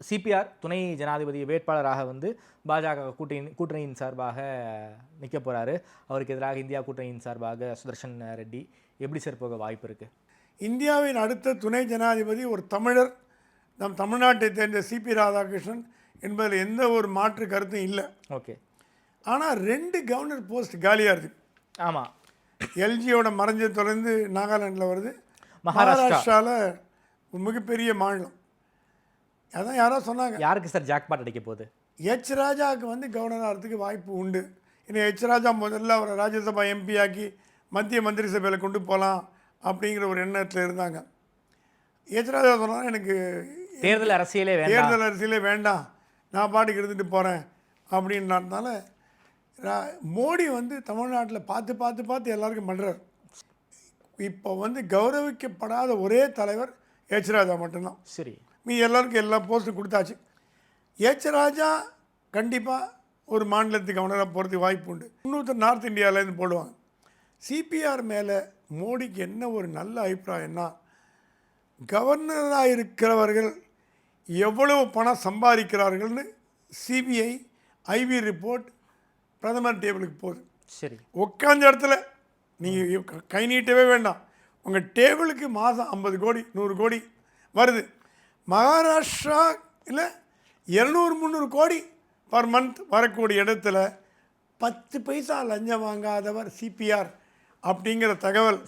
CPR துணை ஜனாதிபதி வேட்பாளராக வந்து பாஜக கூட்டணியின் சார்பாக நிற்க போகிறாரு. அவருக்கு எதிராக இந்தியா கூட்டணியின் சார்பாக சுதர்ஷன் ரெட்டி. எப்படி சார் போக வாய்ப்பு இருக்குது? இந்தியாவின் அடுத்த துணை ஜனாதிபதி ஒரு தமிழர், நம் தமிழ்நாட்டை சேர்ந்த சிபி ராதாகிருஷ்ணன் என்பதில் எந்த ஒரு மாற்று கருத்தும் இல்லை. ஓகே. ஆனால் 2 கவர்னர் போஸ்ட் காலியாக இருக்குது. ஆமாம். எல்ஜியோட மறைஞ்ச தொடர்ந்து நாகாலாண்டில் வருது. மகாராஷ்டிராவில் ஒரு மிகப்பெரிய மாநிலம். அதான் யாரோ சொன்னாங்க. யாருக்கு சார் ஜாக்பாட் அடிக்க போகுது? எச் ராஜாவுக்கு வந்து கவர்னர் ஆகிறதுக்கு வாய்ப்பு உண்டு. ஏன்னா எச் ராஜா முதல்ல அவரை ராஜ்யசபா எம்பி ஆக்கி மத்திய மந்திரி சபையில் கொண்டு போகலாம் அப்படிங்கிற ஒரு எண்ணத்தில் இருந்தாங்க. எச் ராஜா சொன்னால் எனக்கு தேர்தல் அரசியலே வேண்டாம், நான் பாட்டுக்கு இருந்துட்டு போகிறேன் அப்படின்றதுனால மோடி வந்து தமிழ்நாட்டில் பார்த்து எல்லாருக்கும் பண்ணுறார். இப்போ வந்து கௌரவிக்கப்படாத ஒரே தலைவர் எச் ராஜா மட்டும்தான். சரி, எல்லாருக்கும் எல்லா போஸ்ட்டும் கொடுத்தாச்சு. எச் ராஜா கண்டிப்பாக ஒரு மாநிலத்துக்கு கவர்னராக போகிறதுக்கு வாய்ப்பு உண்டு. இன்னொருத்தர் நார்த் இந்தியாவிலேருந்து போடுவாங்க. சிபிஆர் மேலே மோடிக்கு என்ன ஒரு நல்ல அபிப்பிராயம்னா, கவர்னராக இருக்கிறவர்கள் எவ்வளவு பணம் சம்பாதிக்கிறார்கள்னு சிபிஐ ஐவி ரிப்போர்ட் பிரதமர் டேபிளுக்கு போகுது. சரி, உட்காந்த இடத்துல நீங்கள் கை நீட்டவே வேண்டாம், உங்கள் டேபிளுக்கு மாதம் 50 கோடி 100 கோடி வருது. மகாராஷ்டிரா இல்லை 200-300 கோடி பர் மந்த் வரக்கூடிய இடத்துல 10 பைசா லஞ்சம் வாங்காதவர் சிபிஆர் அப்படிங்கிற தகவல்